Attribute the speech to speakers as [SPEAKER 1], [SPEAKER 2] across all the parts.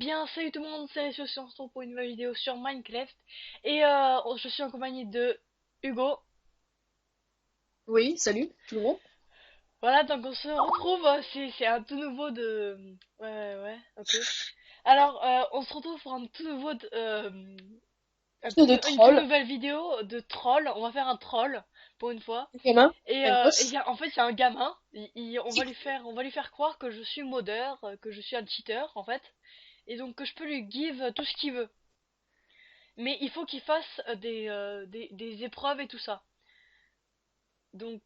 [SPEAKER 1] bien, salut tout le monde, c'est Récio, on se retrouve pour une nouvelle vidéo sur Minecraft. Et je suis en compagnie de Hugo.
[SPEAKER 2] Oui, salut tout le monde.
[SPEAKER 1] Voilà, donc on se retrouve, c'est un tout nouveau de... Ouais, ok. Alors, on se retrouve pour un tout nouveau
[SPEAKER 2] De
[SPEAKER 1] une toute
[SPEAKER 2] troll.
[SPEAKER 1] nouvelle vidéo de troll. On va faire un troll, pour une fois.
[SPEAKER 2] Gamin.
[SPEAKER 1] Et,
[SPEAKER 2] Un gosse.
[SPEAKER 1] en fait, c'est un gamin. On va lui faire croire que je suis modeur, que je suis un cheater, en fait. Et donc que je peux lui give tout ce qu'il veut. Mais il faut qu'il fasse des épreuves et tout ça. Donc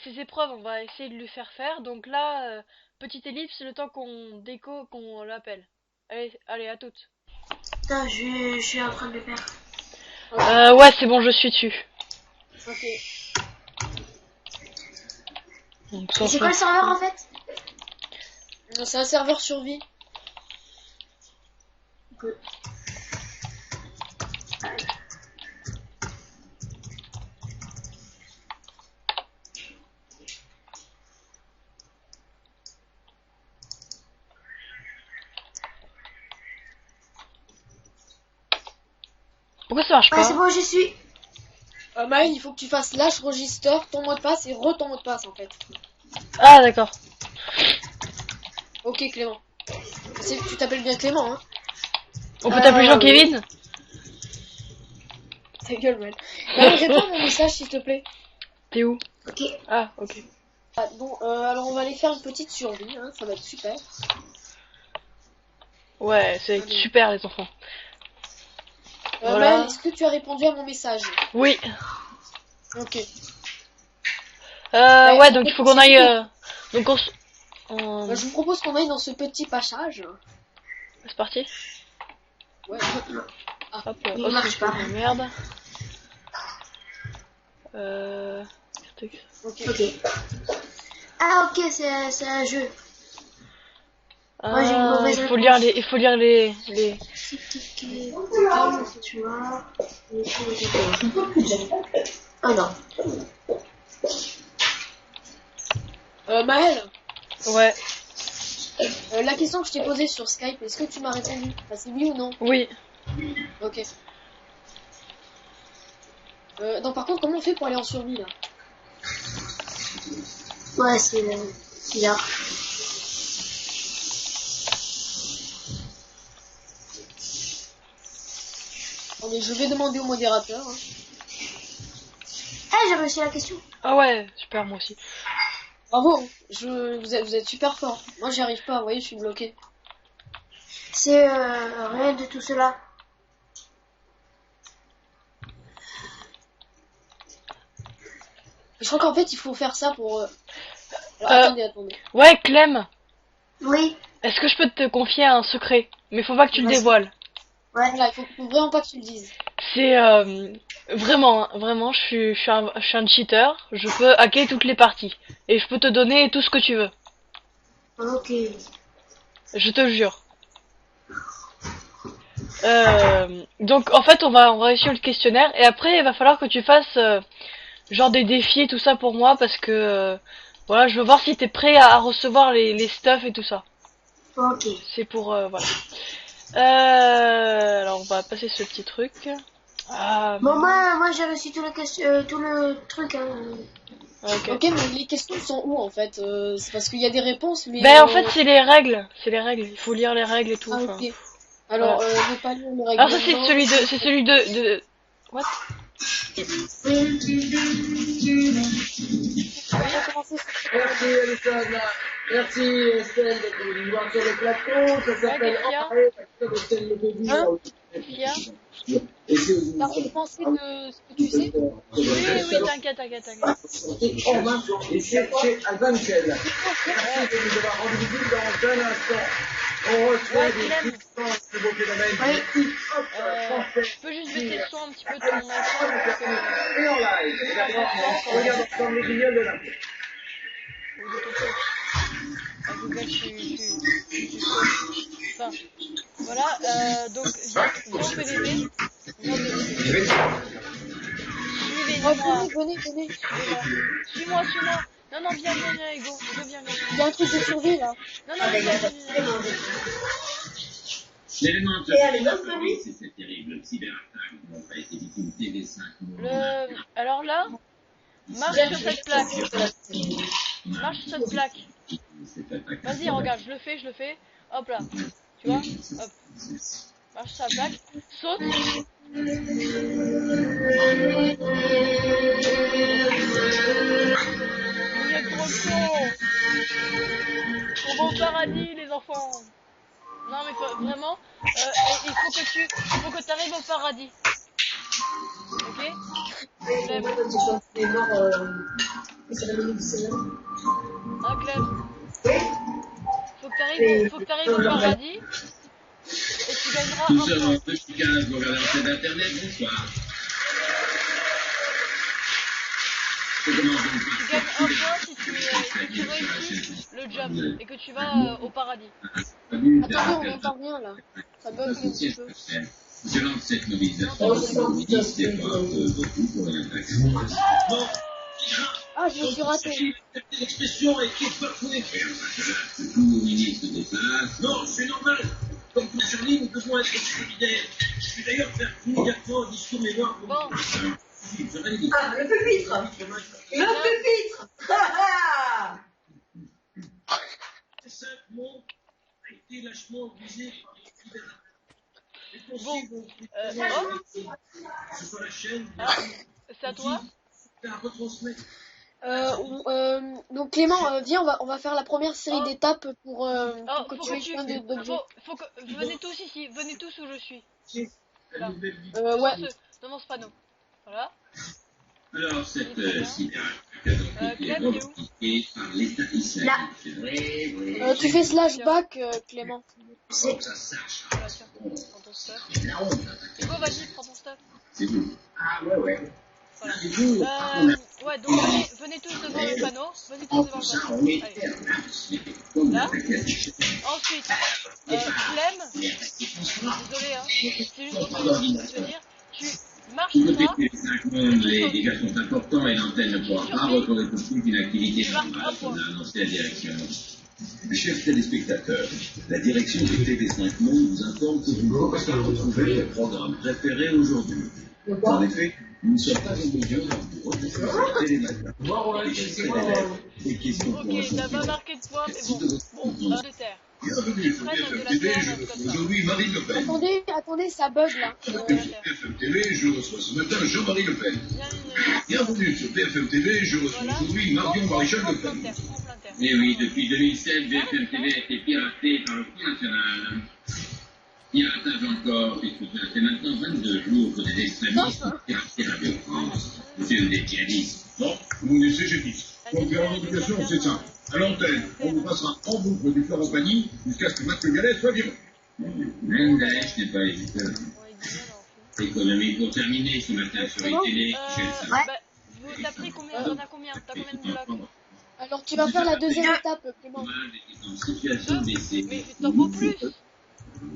[SPEAKER 1] ces épreuves, on va essayer de lui faire. Donc là, petite ellipse, le temps qu'on l'appelle. Allez, à toutes.
[SPEAKER 3] Putain, je suis en train de le faire.
[SPEAKER 1] Ouais, c'est bon, je suis dessus.
[SPEAKER 2] Ok.
[SPEAKER 1] Donc,
[SPEAKER 3] Et c'est quoi le serveur en fait?
[SPEAKER 2] C'est un serveur survie.
[SPEAKER 3] Ok.
[SPEAKER 1] Pourquoi ça marche
[SPEAKER 3] Ouais, c'est
[SPEAKER 1] pas?
[SPEAKER 3] bon, j'y suis.
[SPEAKER 2] Maël, il faut que tu fasses lâche register, ton mot de passe et ton mot de passe en fait.
[SPEAKER 1] Ah, d'accord.
[SPEAKER 2] Ok Clément. Tu t'appelles bien Clément, hein.
[SPEAKER 1] On peut t'appeler
[SPEAKER 3] Oui.
[SPEAKER 1] Jean-Kévin?
[SPEAKER 2] Ta gueule Maël. Maël, réponds à mon message s'il te plaît.
[SPEAKER 1] T'es où?
[SPEAKER 3] Ok.
[SPEAKER 1] Ah, ok.
[SPEAKER 2] Ah, bon, alors on va aller faire une petite survie, hein. Ça va être super.
[SPEAKER 1] Ouais, c'est
[SPEAKER 2] Allez.
[SPEAKER 1] super les enfants. Voilà.
[SPEAKER 2] Maël, est-ce que tu as répondu à mon message?
[SPEAKER 1] Oui.
[SPEAKER 2] Ok.
[SPEAKER 1] Ouais, donc il faut qu'on aille... Donc
[SPEAKER 2] Je vous propose qu'on aille dans ce petit passage.
[SPEAKER 1] C'est parti.
[SPEAKER 2] Ouais.
[SPEAKER 1] Hop,
[SPEAKER 3] Il marche pas.
[SPEAKER 1] merde.
[SPEAKER 2] Ok.
[SPEAKER 3] Ok. Ah, ok, c'est un jeu. Moi, j'ai une
[SPEAKER 1] Ah,
[SPEAKER 3] mauvaise
[SPEAKER 1] il faut lire
[SPEAKER 3] réponse.
[SPEAKER 1] il faut lire les...
[SPEAKER 3] Tu vois. Oh non.
[SPEAKER 2] Maël,
[SPEAKER 1] Ouais,
[SPEAKER 2] la question que je t'ai posée sur Skype, est-ce que tu m'as répondu? Enfin, c'est oui ou non?
[SPEAKER 1] oui.
[SPEAKER 2] Ok. Non, par contre, comment on fait pour aller en survie là?
[SPEAKER 3] Ouais, c'est bizarre.
[SPEAKER 2] Attendez, je vais demander au modérateur. Hein.
[SPEAKER 3] Eh, j'ai réussi la question.
[SPEAKER 1] Ah ouais, super, moi aussi.
[SPEAKER 2] Bravo, vous êtes super fort. Moi, j'y arrive pas, vous voyez, je suis bloqué.
[SPEAKER 3] C'est rien de tout cela.
[SPEAKER 2] Je crois qu'en fait, il faut faire ça pour. Alors, attendez.
[SPEAKER 1] Ouais, Clem,
[SPEAKER 3] Oui.
[SPEAKER 1] est-ce que je peux te confier un secret? Mais faut pas que tu le
[SPEAKER 3] Vas-y.
[SPEAKER 1] dévoiles.
[SPEAKER 3] Ouais.
[SPEAKER 2] Voilà, faut vraiment pas que tu le dises.
[SPEAKER 1] C'est vraiment, vraiment, je suis un cheater. Je peux hacker toutes les parties et je peux te donner tout ce que tu veux.
[SPEAKER 3] Ok.
[SPEAKER 1] Je te jure. Donc en fait, on va réussir le questionnaire et après il va falloir que tu fasses genre des défis et tout ça pour moi parce que voilà, je veux voir si t'es prêt à recevoir les stuff et tout ça.
[SPEAKER 3] Ok.
[SPEAKER 1] C'est pour voilà. Alors on va passer ce petit truc. Ah,
[SPEAKER 3] Bon, moi j'ai reçu tout le truc. Hein.
[SPEAKER 1] ok.
[SPEAKER 2] Ok, mais les questions sont où en fait? C'est parce qu'il y a des réponses, mais.
[SPEAKER 1] Ben en fait c'est les règles, Il faut lire les règles et tout.
[SPEAKER 2] Ah,
[SPEAKER 1] Enfin,
[SPEAKER 2] ok. Alors,
[SPEAKER 1] voilà.
[SPEAKER 2] ne pas lire le
[SPEAKER 1] Alors ça
[SPEAKER 2] règlement.
[SPEAKER 1] c'est celui de. What?
[SPEAKER 2] On va commencer sur
[SPEAKER 4] Merci Alison, merci Estelle d'être venue nous voir sur le plateau, ça s'appelle
[SPEAKER 1] qu'est-ce qu'il y a?
[SPEAKER 4] Enré, comme Estelle le dit.
[SPEAKER 2] Hein?
[SPEAKER 1] Qu'est-ce qu'il y a?
[SPEAKER 2] T'as repensé de ce que tu sais?
[SPEAKER 1] Oui, t'inquiète.
[SPEAKER 4] Et c'est chez Avankel. Merci de nous avoir rendu visite dans un instant. On reçoit
[SPEAKER 1] Ouais,
[SPEAKER 4] des
[SPEAKER 1] Clem.
[SPEAKER 4] puissants de beaux phénomènes
[SPEAKER 3] Oui.
[SPEAKER 4] hip-hop français.
[SPEAKER 1] Je peux juste baisser le son un petit peu de ton iPhone parce que
[SPEAKER 4] Et en live. Et d'abord, on regarde ensemble les guignols de l'info.
[SPEAKER 1] ou de ton truc. Ah, Google, enfin, voilà. Donc viens au PVP. Viens au PVP.
[SPEAKER 2] Oh,
[SPEAKER 1] Suivez-moi.
[SPEAKER 2] venez.
[SPEAKER 1] Suis-moi. Non, viens, Hugo. Hugo, viens.
[SPEAKER 2] Il y a un truc de survie là.
[SPEAKER 1] Non, viens.
[SPEAKER 5] L'élément de
[SPEAKER 3] Et elle est
[SPEAKER 5] la
[SPEAKER 3] notre famille.
[SPEAKER 5] c'est cette terrible cyberattaque dont a été victime TV5 Monde.
[SPEAKER 1] Alors là, marche sur cette plaque. Marche sur cette plaque. Vas-y, regarde, je le fais. Hop là. Tu vois? Hop. Marche sur la plaque. Saute. Vous êtes trop chauds. On va au paradis, les enfants. Non, mais vraiment, il faut que tu arrives au paradis. Ok? Clem. Hein, Clem? Faut que t'arrives au paradis. Et tu gagneras
[SPEAKER 5] Nous
[SPEAKER 1] un
[SPEAKER 5] sommes
[SPEAKER 1] point.
[SPEAKER 5] en 2015, vous regardez un site internet, bonsoir.
[SPEAKER 1] Tu gagnes un point si tu réussis le jump et que tu vas au paradis.
[SPEAKER 2] Attendez, on n'entend rien là. Ça bug un petit peu.
[SPEAKER 5] Je lance cette mobilisation. C'est pas beaucoup pour une attaque. Bon,
[SPEAKER 2] Ah, je me suis raté.
[SPEAKER 5] l'expression est qui peut fouler. Tout ministre des places. Non, c'est normal. Comme pour Charlie, nous devons être solidaires. Je vais d'ailleurs faire immédiatement un discours mémoire pour
[SPEAKER 1] Bon.
[SPEAKER 3] Ah, le pupitre. Le pupitre.
[SPEAKER 5] Ces 5 mots a été lâchement obligé par les libéraux.
[SPEAKER 1] Bon.
[SPEAKER 5] Ce soit la chaîne,
[SPEAKER 1] C'est à toi?
[SPEAKER 5] à retransmettre.
[SPEAKER 2] Donc Clément, viens, on va faire la première série d'étapes pour que
[SPEAKER 1] Faut
[SPEAKER 2] tu aies plein d'objets.
[SPEAKER 1] faut que, venez tous ici, venez tous où je suis. Là.
[SPEAKER 2] Ouais.
[SPEAKER 1] Dans mon panneau. Voilà.
[SPEAKER 5] Alors, cette cyberattaque a donc été
[SPEAKER 1] Clem,
[SPEAKER 5] revendiquée par l'État islamique.
[SPEAKER 2] Tu fais slash back, Clément.
[SPEAKER 5] C'est que ça sache.
[SPEAKER 1] Voilà, tiens, prends ton stuff.
[SPEAKER 5] La honte d'attaquer.
[SPEAKER 1] Hugo, vas-y, prends ton stuff.
[SPEAKER 5] C'est vous. Ah ouais.
[SPEAKER 1] Voilà.
[SPEAKER 5] C'est vous.
[SPEAKER 1] Ouais, donc venez tous devant le panneau. Venez tous devant le panneau.
[SPEAKER 5] On est
[SPEAKER 1] Allez.
[SPEAKER 5] comme
[SPEAKER 1] Là.
[SPEAKER 5] l'attaquer.
[SPEAKER 1] Ensuite, Clem, désolé, hein, c'est juste pour te dire, tu marches
[SPEAKER 5] Côté
[SPEAKER 1] droit,
[SPEAKER 5] des 5 mondes, les dégâts sont importants et l'antenne ne pourra pas retrouver tout de suite une activité normale qu'on a annoncé à la direction. Chers téléspectateurs, la direction de TV5 Monde vous informe que vous ne pouvez pas retrouver le programme préféré aujourd'hui. En effet, nous ne sommes pas en mesure de vous retrouver sur Télématin. Les questions pour
[SPEAKER 1] ok, t'as pas marqué de points, mais bon, de terre.
[SPEAKER 6] Bienvenue sur BFM TV, je reçois aujourd'hui Marine Le Pen.
[SPEAKER 2] Attendez, ça bug là.
[SPEAKER 6] Sur BFM TV, je reçois ce matin Jean-Marie Le Pen. Bienvenue sur BFM TV, je reçois aujourd'hui Marion Maréchal Le Pen.
[SPEAKER 5] Mais oui, depuis 2007, BFM TV a été piratée par le Front National. Piratage encore, puisque ça fait maintenant 22 jours que des extrémistes piratent Radio France. C'est des djihadistes.
[SPEAKER 6] Non, nous, on est CGTistes. Donc, en éducation, c'est simple. À l'antenne, on vous passera en boucle du Florent Pagny jusqu'à ce que Marc Le Gallet soit viré.
[SPEAKER 5] Même Daesh n'est pas éditeur. Économie pour terminer ce matin sur les télé, j'ai ça.
[SPEAKER 1] T'as pris combien? T'en as combien? T'as combien de blocs?
[SPEAKER 2] Alors tu vas faire la deuxième étape, Clément.
[SPEAKER 5] En situation de décès.
[SPEAKER 1] Mais il t'en faut plus.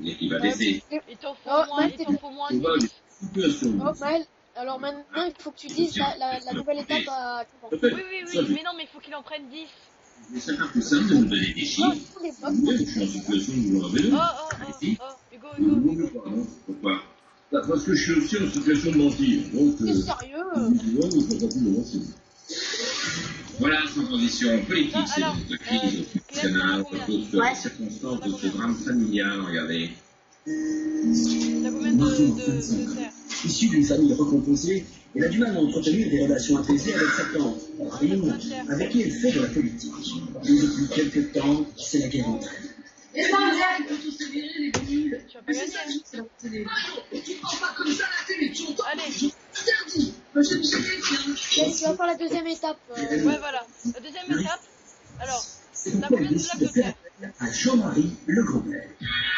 [SPEAKER 5] Et qui va baisser.
[SPEAKER 1] Il t'en faut moins 10.
[SPEAKER 2] Oh, Maël, alors maintenant il faut que tu dises la nouvelle étape à Clément.
[SPEAKER 1] Oui, mais non, mais il faut qu'il en prenne 10.
[SPEAKER 5] Mais c'est pas plus simple de nous donner des chiffres.
[SPEAKER 2] Tous les blocs.
[SPEAKER 5] Oui, je suis en situation de vous en donner.
[SPEAKER 1] Hugo.
[SPEAKER 5] Pourquoi?
[SPEAKER 6] Parce que je suis aussi en situation de mentir. Donc,
[SPEAKER 2] T'es sérieux?
[SPEAKER 5] Voilà, sans condition politique,
[SPEAKER 1] Non,
[SPEAKER 5] c'est
[SPEAKER 1] alors,
[SPEAKER 5] notre crise nationale, repose sur les circonstances de ce drame familial, regardez.
[SPEAKER 1] T'as combien de terre?
[SPEAKER 7] Issue d'une famille recomposée, elle a du mal à entretenir des relations apaisées avec sa tante, Marine, avec qui elle fait de la politique. Et depuis quelques temps, c'est la guerre entre elles.
[SPEAKER 3] Et ça, Jacques, ils vont tous se virer, les nuls.
[SPEAKER 1] Tu vas pas gagner.
[SPEAKER 3] Tu prends pas comme ça la télé, tu entends?
[SPEAKER 1] Allez.
[SPEAKER 3] Interdit. Moi, je sais bien.
[SPEAKER 2] Yes, tu vas faire la deuxième étape.
[SPEAKER 1] Ouais, voilà. La deuxième étape. Alors, t'as combien de blocs de terre?
[SPEAKER 7] À Jean-Marie Le Goblet.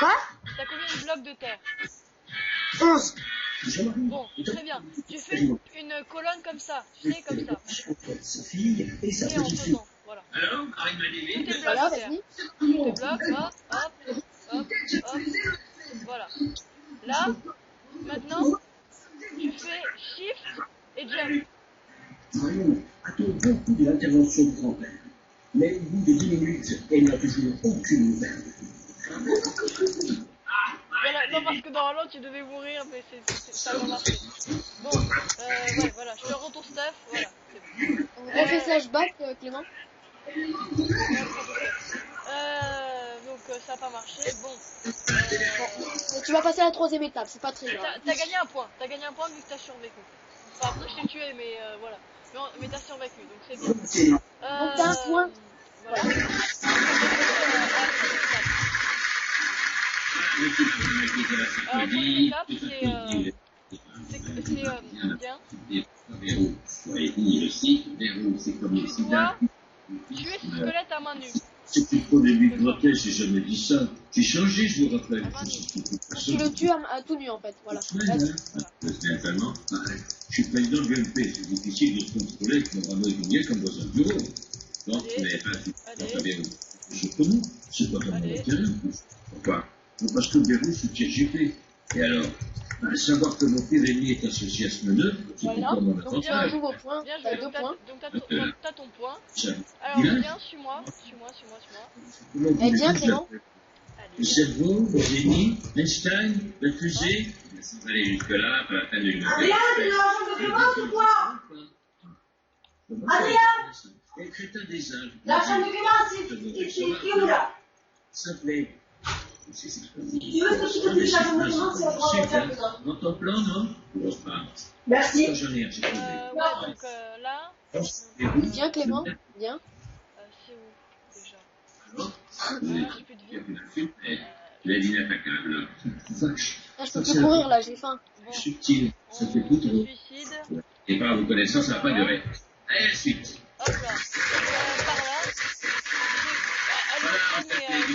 [SPEAKER 3] Quoi?
[SPEAKER 1] T'as combien de blocs de terre?
[SPEAKER 3] 11.
[SPEAKER 7] Jean-Marie
[SPEAKER 1] Bon, très bien. Tu fais une colonne comme ça. Tu sais, comme ça.
[SPEAKER 7] entre sa fille et sa
[SPEAKER 1] Et en
[SPEAKER 7] petite fille.
[SPEAKER 1] faisant. Voilà.
[SPEAKER 5] Alors, arrive ma
[SPEAKER 1] Tous tes
[SPEAKER 5] dévie.
[SPEAKER 1] blocs
[SPEAKER 2] Voilà,
[SPEAKER 1] de terre.
[SPEAKER 2] vas-y.
[SPEAKER 1] Tous tes blocs, hop. Voilà. Là, maintenant, tu fais shift et jump.
[SPEAKER 7] Marion attend beaucoup de l'intervention du grand-père. Mais au bout de 10 minutes, elle n'a toujours aucune nouvelle.
[SPEAKER 1] Voilà, Non, parce que normalement tu devais mourir, mais ça va marcher. Bon, ouais, voilà, je te rends ton stuff, voilà, c'est bon.
[SPEAKER 2] On refait flashback, Clément.
[SPEAKER 1] Donc ça a pas marché, bon.
[SPEAKER 2] Mais tu vas passer à la 3e étape, c'est pas très grave.
[SPEAKER 1] T'as gagné un point vu que t'as survécu. Enfin, après je t'ai tué, mais voilà. Mais t'as survécu, donc c'est bien.
[SPEAKER 2] Donc t'as un point.
[SPEAKER 1] Voilà. Alors, l'étape, c'est bien.
[SPEAKER 5] Verrou. Ouais, le site, verrou, c'est comme le sida.
[SPEAKER 1] Tuer ce squelette à main nue.
[SPEAKER 5] C'est une fois début de protège, j'ai jamais dit ça. J'ai changé, je vous rappelle.
[SPEAKER 2] Tu le tues à tout nu en fait, voilà.
[SPEAKER 5] Finalement, je suis président du MP, c'est difficile de se contrôler avec mon rameau économique comme dans un bureau. Donc, mais pas verrou. Je connais, c'est pas comme mon terrain. Pourquoi? Parce que le verrou, c'est TGP. Et alors, savoir que mon pire ennemi est associé à ce meneur, c'est
[SPEAKER 2] voilà.
[SPEAKER 5] pour mon
[SPEAKER 2] Donc tu as un
[SPEAKER 5] avantage.
[SPEAKER 2] nouveau point,
[SPEAKER 1] Bien
[SPEAKER 2] t'as
[SPEAKER 1] joué,
[SPEAKER 2] 2 points.
[SPEAKER 1] donc t'as ton point. Alors
[SPEAKER 5] Bien.
[SPEAKER 1] viens, suis-moi.
[SPEAKER 2] Eh bien Clément.
[SPEAKER 5] Le cerveau, le génie, Einstein, la fusée. Sans aller jusque-là, pas la peine de lui demander.
[SPEAKER 3] Adrien, tu l'as changé de Clément ou quoi? Adrien,
[SPEAKER 5] Et le crétin des âges.
[SPEAKER 3] la chambre de Clément, c'est où là?
[SPEAKER 5] Simplement.
[SPEAKER 3] Tu veux que je te dise la chambre de Clément, c'est la grande.
[SPEAKER 5] Dans ton plan, non? Pas.
[SPEAKER 3] Merci.
[SPEAKER 5] J'en ai un, j'ai trouvé.
[SPEAKER 1] Ouais, donc là,
[SPEAKER 2] Bien Clément, bien.
[SPEAKER 1] c'est où déjà?
[SPEAKER 5] Alors,
[SPEAKER 1] J'ai plus de
[SPEAKER 5] il y a
[SPEAKER 1] vie.
[SPEAKER 5] plus d'insulte, mais tu es inattaquable. Vache.
[SPEAKER 2] Ah, je peux plus courir là, j'ai faim.
[SPEAKER 1] Bon,
[SPEAKER 5] Subtil, ça fait
[SPEAKER 1] on
[SPEAKER 5] tout
[SPEAKER 1] se
[SPEAKER 5] trop.
[SPEAKER 1] suicide.
[SPEAKER 5] Et par vos connaissances, ça va pas durer. Allez, la suite.
[SPEAKER 1] Hop là. Par là. Allez,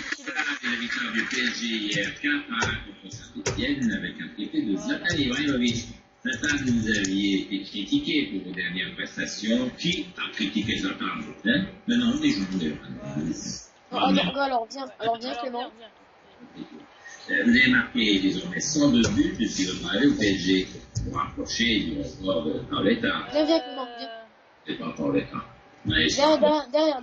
[SPEAKER 5] La victoire du PSG hier 4-1 contre Saint-Etienne avec un triplé de Zlatan Ibrahimovic. Zlatan, vous aviez été critiqué pour vos dernières prestations. Qui a critiqué Zlatan? Hein? Non, non, les joueurs.
[SPEAKER 2] Alors viens Clément.
[SPEAKER 5] Vous avez marqué désormais 102 buts depuis votre arrivée au PSG. Pour rapprocher du record de Paoletta.
[SPEAKER 2] Viens Clément, viens.
[SPEAKER 5] C'est pas Paoletta. Mais
[SPEAKER 2] Derrière.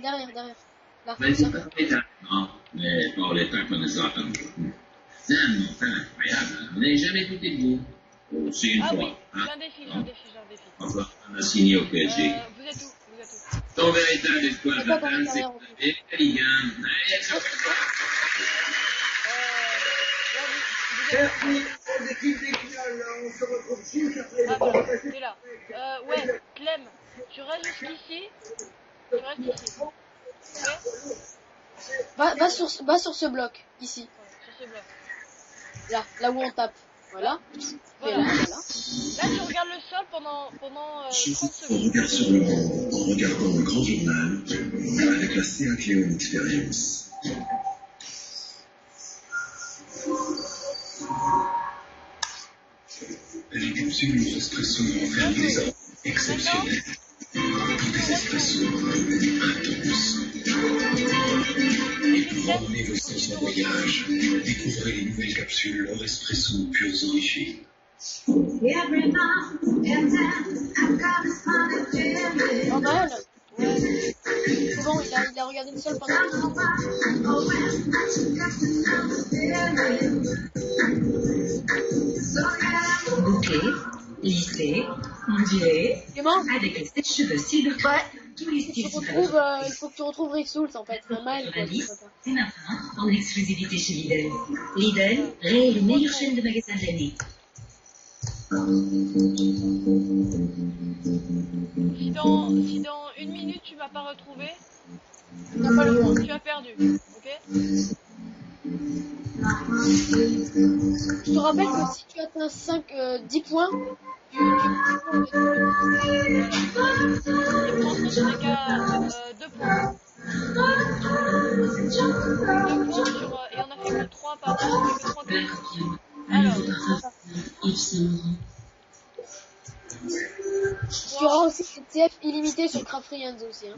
[SPEAKER 2] Là,
[SPEAKER 5] mais c'est pas Paoletta. Non, mais Paoletta connaît Zlatan. C'est un montant incroyable. Vous n'avez jamais douté de vous. C'est une
[SPEAKER 1] Ah oui,
[SPEAKER 5] fois.
[SPEAKER 1] j'ai un défi.
[SPEAKER 5] Encore un a signé au PSG.
[SPEAKER 1] Vous êtes où?
[SPEAKER 5] Ton véritable espoir
[SPEAKER 2] C'est pas
[SPEAKER 5] Zlatan,
[SPEAKER 2] dans
[SPEAKER 5] c'est
[SPEAKER 2] la
[SPEAKER 5] la Ligue 1. Allez,
[SPEAKER 4] Merci aux équipes des finales. On se retrouve juste après le
[SPEAKER 1] Ah
[SPEAKER 4] temps.
[SPEAKER 1] voilà, t'es là. Ouais, Clem, tu restes jusqu'ici. Ok?
[SPEAKER 2] Va sur ce bloc, ici.
[SPEAKER 1] Ouais, sur ce bloc.
[SPEAKER 2] Là où on tape. Voilà.
[SPEAKER 1] Voilà.
[SPEAKER 2] Voilà.
[SPEAKER 1] Là, tu regardes le sol pendant 30
[SPEAKER 7] On
[SPEAKER 1] secondes.
[SPEAKER 7] regarde sur le banc en regardant le grand journal avec la CA Cléon Experience. Les capsules espresso renferment des arômes exceptionnels. Des espressos intenses. Et pour emmener vos sens en voyage, découvrez les nouvelles capsules en espresso pures origines.
[SPEAKER 2] Normal. Ouais. C'est bon, il a regardé le sol pendant 10 minutes.
[SPEAKER 8] Bouclé, lissé, ondulé,
[SPEAKER 2] Clément,
[SPEAKER 8] avec les sèche-cheveux Silver tous les styles
[SPEAKER 2] il faut que tu retrouves Rick Souls en fait. C'est mal quoi.
[SPEAKER 8] C'est maintenant en exclusivité chez Lidl. Lidl, réelle meilleure chaîne de magasins de l'année.
[SPEAKER 1] Si dans 1 minute tu m'as pas retrouvé,
[SPEAKER 2] T'as pas le point.
[SPEAKER 1] tu as perdu. Ok?
[SPEAKER 2] Je te rappelle que si tu atteins 10 points, tu
[SPEAKER 1] Et pour qu'à 2 points. 2 points sur. Et on a fait que 3 par on a fait que 3 clics. Alors,
[SPEAKER 2] tu auras aussi une CF illimitée sur Craft Friends aussi. Hein.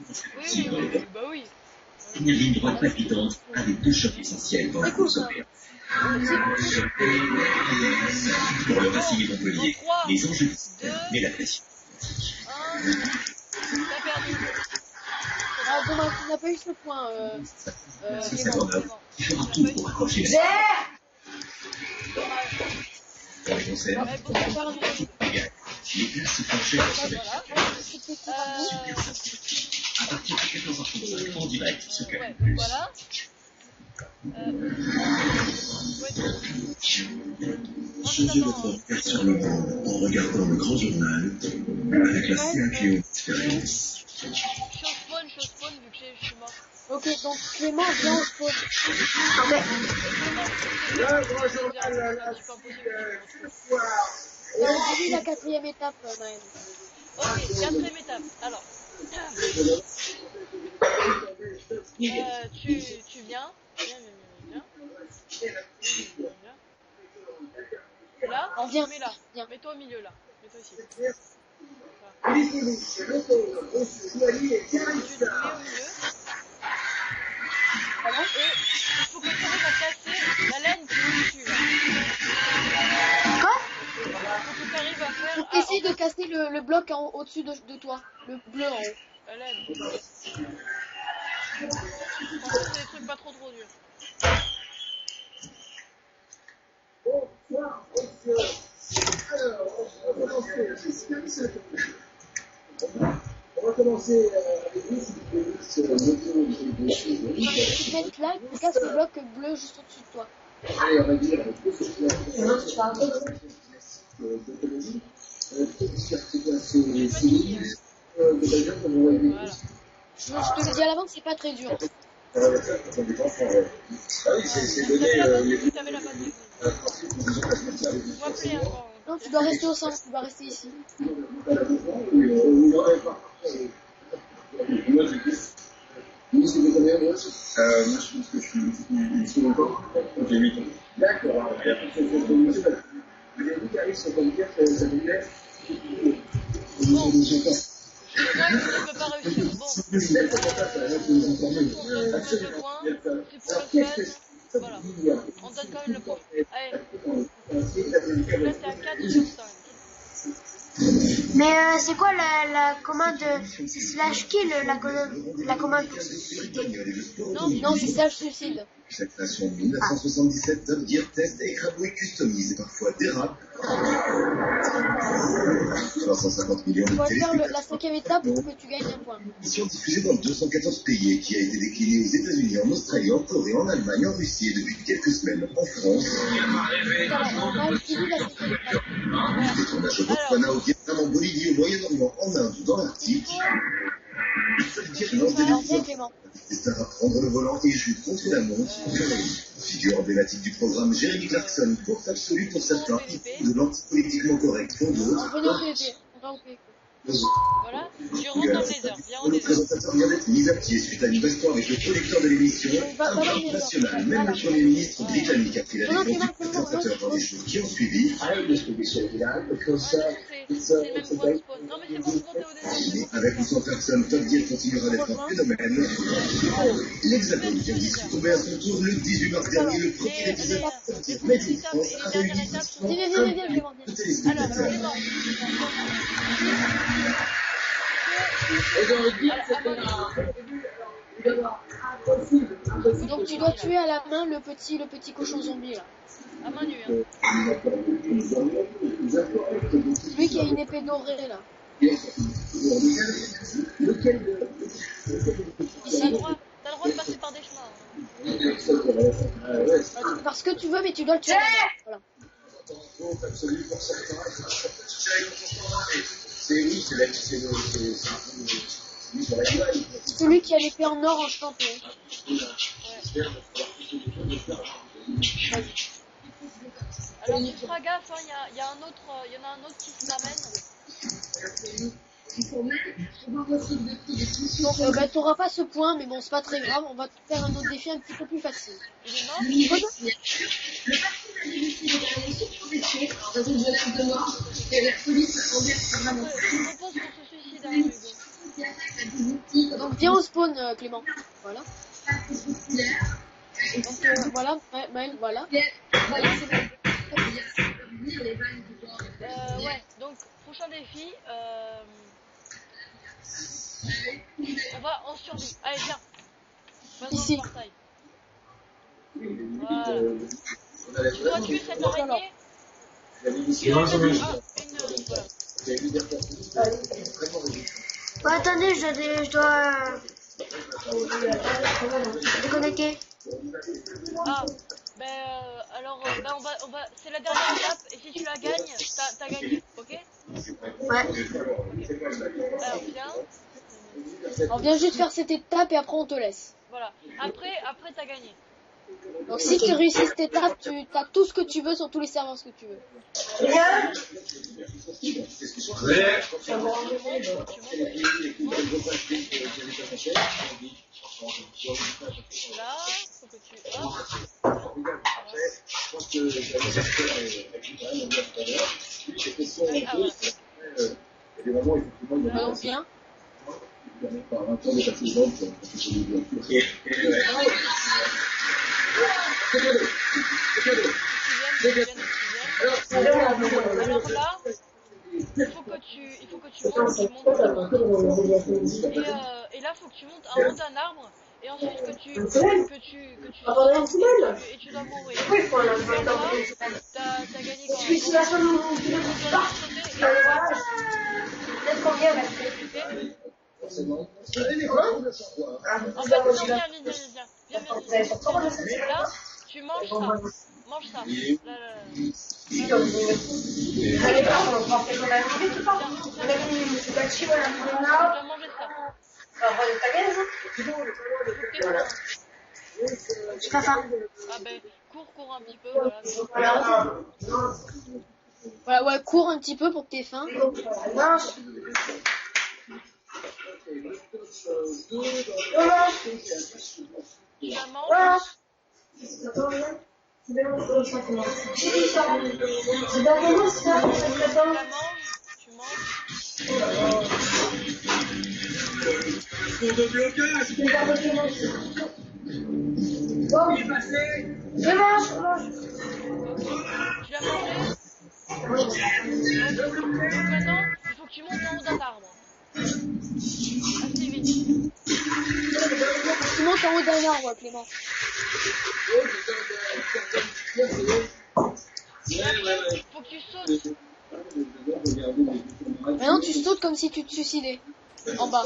[SPEAKER 1] oui, bah oui.
[SPEAKER 5] Une ligne droite palpitante avec deux chocs essentiels dans la course au père. Pour le Racing Montpellier, les enjeux mais la pression.
[SPEAKER 1] 1, t'as perdu.
[SPEAKER 2] Ah dommage, on n'a pas eu ce point.
[SPEAKER 5] C'est
[SPEAKER 2] Clément.
[SPEAKER 5] ça, il fera tout pour accrocher la Pour les concerts,
[SPEAKER 1] Ouais, pour faire un
[SPEAKER 5] les places sont chères sur les
[SPEAKER 1] voilà.
[SPEAKER 5] à partir de 14h35 en direct sur
[SPEAKER 1] Ouais,
[SPEAKER 5] Canal+.
[SPEAKER 1] donc voilà.
[SPEAKER 5] Changez votre regard sur le monde en regardant le grand journal avec la CAQ expérience.
[SPEAKER 1] Je suis au spawn vu que je suis mort.
[SPEAKER 2] Ok, donc Clément vient au spawn.
[SPEAKER 3] Ok.
[SPEAKER 4] Le grand journal, la
[SPEAKER 1] C'est pas possible.
[SPEAKER 4] ce soir.
[SPEAKER 2] Dis-lui la 4e étape, Maël.
[SPEAKER 1] Ok, 4e étape. Alors, tu viens. Viens. Là,
[SPEAKER 2] Alors, viens.
[SPEAKER 1] mets là.
[SPEAKER 2] Viens.
[SPEAKER 1] Mets-toi au milieu là. Mets-toi ici.
[SPEAKER 4] Philippe, Loto, Rousseau, Joali et
[SPEAKER 1] Tu te
[SPEAKER 4] Carissa.
[SPEAKER 1] mets au milieu. Voilà. Et il faut que tu arrives à casser la laine qui est au-dessus là.
[SPEAKER 3] Quoi?
[SPEAKER 1] Il faut que tu arrives à faire.
[SPEAKER 2] Donc essaye de casser le bloc au-dessus de toi. Le bleu en haut.
[SPEAKER 1] La laine. Franchement, c'est des trucs pas trop durs.
[SPEAKER 4] Bonsoir, messieurs. Alors, on va commencer avec vous, si vous pouvez, sur le moto de
[SPEAKER 2] Tu te mets là, tu casses le bloc bleu juste au-dessus de toi.
[SPEAKER 4] Allez, on va dire avec tout ce qui est d'autonomie. J'espère que c'est quoi, c'est de Belgium, comme vous voyez.
[SPEAKER 1] Voilà.
[SPEAKER 2] Je te le dis à l'avance, c'est pas très dur.
[SPEAKER 4] Ah oui, c'est donné
[SPEAKER 1] Tu avais la bonne technique. Faut appeler encore.
[SPEAKER 2] Non, tu dois rester au centre, tu dois rester ici.
[SPEAKER 4] Moi, c'était combien, moi, je pense que je suis encore. J'ai 8 ans. D'accord. Il y a plus de choses comme ça. Vous avez dit qu'Alice, ça veut dire que ça vous plaît?
[SPEAKER 1] Bon. Je vois que tu ne peux pas réussir. Bon. Le point, c'est pour le fun. Voilà. On donne quand même le point. Allez. Là, t'es à 4 sur 5.
[SPEAKER 3] Mais c'est quoi la commande? C'est slash kill la commande pour se suicider?
[SPEAKER 2] Non, c'est ça, je suicide.
[SPEAKER 5] Chaque nation de 1977 Top Gear test et écrabouille customise et parfois dérape. 350 millions
[SPEAKER 2] Tu
[SPEAKER 5] de
[SPEAKER 2] dois faire la
[SPEAKER 5] téléspectateurs.
[SPEAKER 2] 5e étape pour que tu gagnes un point.
[SPEAKER 5] Émission diffusée dans 214 pays et qui a été déclinée aux États-Unis, en Australie, en Corée, en Allemagne, en Russie et depuis quelques semaines en France.
[SPEAKER 2] Maël, dis-lui la 5e étape.
[SPEAKER 5] Des tournages au Botswana, au Vietnam, en Bolivie, au Moyen-Orient, en Inde ou dans l'Arctique. Top Gear lance des
[SPEAKER 2] Alors, viens
[SPEAKER 5] décisions.
[SPEAKER 2] Clément.
[SPEAKER 5] Les stars à prendre le volant et joue contre la montre. Figure emblématique du programme, Jeremy Clarkson, course absolue pour certains, de l'anti-politiquement correct pour d'autres.
[SPEAKER 2] Venez au PVP. On va au PVP.
[SPEAKER 1] Voilà. Tu rentres dans le laser. Viens au
[SPEAKER 5] Le
[SPEAKER 1] laser.
[SPEAKER 5] présentateur vient d'être mis à pied suite à une baston avec le producteur de l'émission, international. Même le Premier ministre britannique a pris la défense du présentateur dans les jours qui ont suivi.
[SPEAKER 4] I hope this will be sorted out because
[SPEAKER 1] C'est le même point de spawn. Non, mais c'est bon, t'es au désert.
[SPEAKER 5] Avec ou sans personne, Top Gear continuera d'être un phénomène. L'Hexagone vient d'y tomber à son tour le 18 mars dernier. Le premier épisode de Top Gear Made in France a réuni
[SPEAKER 2] Viens, Clément, viens.
[SPEAKER 5] de téléspectateurs.
[SPEAKER 2] Donc tu dois tuer à la main le petit cochon zombie là.
[SPEAKER 1] À main nue, hein.
[SPEAKER 2] Lui qui a une épée dorée là.
[SPEAKER 1] T'as le droit de passer par des chemins.
[SPEAKER 2] Parce que tu veux, mais tu dois le tuer à la main. Voilà. Celui qui a l'épée en or enchantée.
[SPEAKER 1] Alors tu feras gaffe, hein, il y en a un autre qui se ramène.
[SPEAKER 2] Donc t'auras pas ce point, mais bon c'est pas très grave, on va te faire un autre défi un petit peu plus facile.
[SPEAKER 1] Il est mort. Je propose qu'on se suicide, hein, Hugo.
[SPEAKER 2] Donc viens au spawn Clément. Voilà. Donc voilà, Maël, voilà. Voilà, c'est bon.
[SPEAKER 1] Ouais, donc prochain défi, on va en survie. Allez, viens. Vas-y,
[SPEAKER 2] Ici.
[SPEAKER 1] portail. Voilà. Tu dois tuer cette araignée.
[SPEAKER 3] Ouais, attendez, je dois déconnecter.
[SPEAKER 1] Ah, alors, c'est la dernière étape, et si tu la gagnes, t'as gagné, ok?
[SPEAKER 3] Ouais.
[SPEAKER 1] Alors, viens.
[SPEAKER 2] On vient juste faire cette étape et après on te laisse.
[SPEAKER 1] Voilà. Après t'as gagné.
[SPEAKER 2] Donc si tu réussis cette étape, tu as tout ce que tu veux sur tous les serveurs que tu veux.
[SPEAKER 1] Là, faut que tu... Hop. Ah, voilà.
[SPEAKER 2] Donc viens.
[SPEAKER 1] Alors là, il faut que tu montes. Et là, faut que tu montes en haut d'un arbre. Et ensuite que tu sautes et tu dois mourir. Et toi, t'as gagné quand même. Tu dois sauter et viens. Là, tu manges ça. Mange ça. Tu dois manger ça.
[SPEAKER 3] J'ai pas faim.
[SPEAKER 1] Ah ben, cours un petit peu, voilà.
[SPEAKER 2] Voilà, ouais, cours un petit peu pour que t'aies faim.
[SPEAKER 1] Tu la manges. Tu la manges, tu manges.
[SPEAKER 6] De blocage.
[SPEAKER 3] Je mange.
[SPEAKER 1] Tu l'as mangé. Donc maintenant, il faut que tu montes en haut d'un arbre. Assez vite.
[SPEAKER 2] Tu montes en haut d'un arbre, Clément.
[SPEAKER 1] Et après, faut que tu sautes.
[SPEAKER 2] Maintenant, tu sautes comme si tu te suicidais. En bas.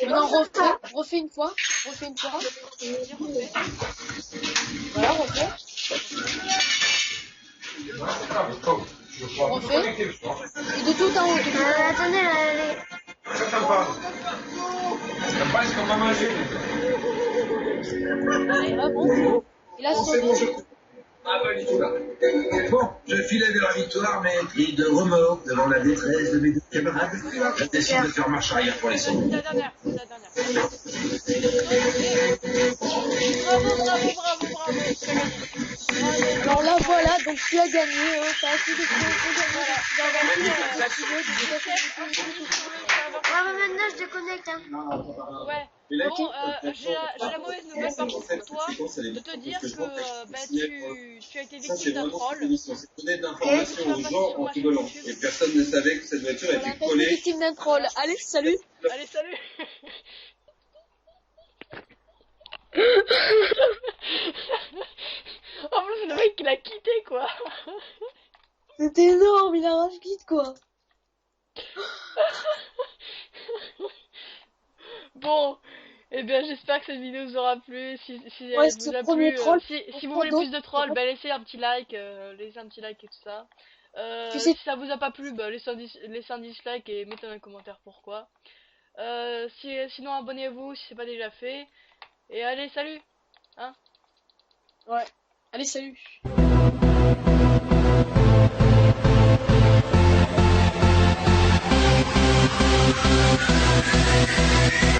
[SPEAKER 2] Maintenant, refais une fois. Voilà, refais. Et de tout en haut.
[SPEAKER 3] Attendez,
[SPEAKER 2] Voilà, bon. Et là, saute.
[SPEAKER 7] Bon, je filais vers la victoire, mais pris de remords devant la détresse de mes deux camarades. Je décide de faire marche arrière pour les sauver.
[SPEAKER 1] C'est la dernière. Bravo.
[SPEAKER 2] Alors là, voilà, donc tu as gagné. Hein, t'as assez de points pour gagner.
[SPEAKER 3] Ouais, mais maintenant je déconnecte. Hein.
[SPEAKER 1] Ouais. Bon, j'ai la mauvaise nouvelle par contre pour toi, de te dire que tu as été victime d'un troll.
[SPEAKER 4] C'est donner de l'information aux gens en rigolant. Et personne ne savait que cette voiture était collée.
[SPEAKER 2] Victime d'un troll. Allez, salut.
[SPEAKER 1] Allez, salut. En plus, le mec, il a quitté, quoi.
[SPEAKER 2] C'était énorme, il a rage quitte, quoi.
[SPEAKER 1] Bon, eh bien, j'espère que cette vidéo vous aura plu. Si
[SPEAKER 2] Ouais,
[SPEAKER 1] elle vous a plu,
[SPEAKER 2] troll,
[SPEAKER 1] si vous voulez plus de trolls, laissez un petit like, et tout ça. Si ça vous a pas plu, laissez un dislike et mettez dans les commentaires pourquoi. Sinon, abonnez-vous si c'est pas déjà fait. Et allez, salut, hein.
[SPEAKER 2] Ouais, allez, salut.